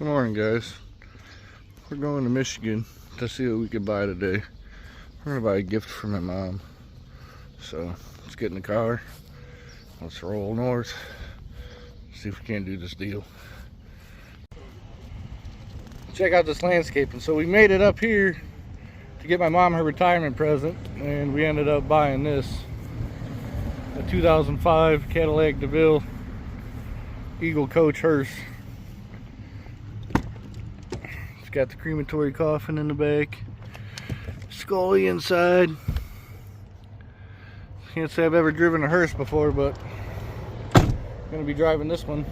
Good morning, guys. We're going to Michigan to see what we could buy today. We're gonna buy a gift for my mom. So let's get in the car. Let's roll north. See if we can't do this deal. Check out this landscape. And so we made it up here to get my mom her retirement present, and we ended up buying this, a 2005 Cadillac DeVille Eagle Coach hearse. It's got the crematory coffin in the back, Scully inside. Can't say I've ever driven a hearse before, but I'm gonna be driving this one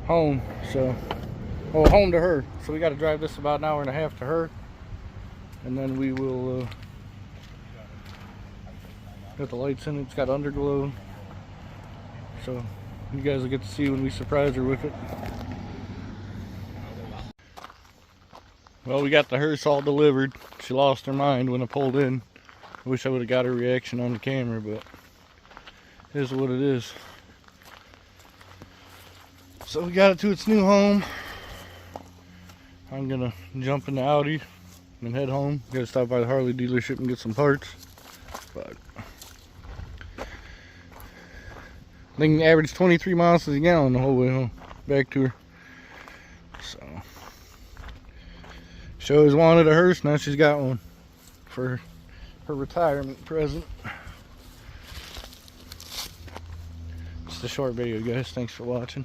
home. So, well, home to her. So we got to drive this about an hour and a half to her, and then we will. Got the lights in it. It's got underglow. So you guys will get to see when we surprise her with it. Well, we got the hearse all delivered. She lost her mind when I pulled in. I wish I would have got her reaction on the camera, but it is what it is. So we got it to its new home. I'm gonna jump in the Audi and head home. Gotta stop by the Harley dealership and get some parts. But I think average 23 miles to the gallon the whole way home, back to her. So she always wanted a hearse, now she's got one for her retirement present. Just a short video, guys. Thanks for watching.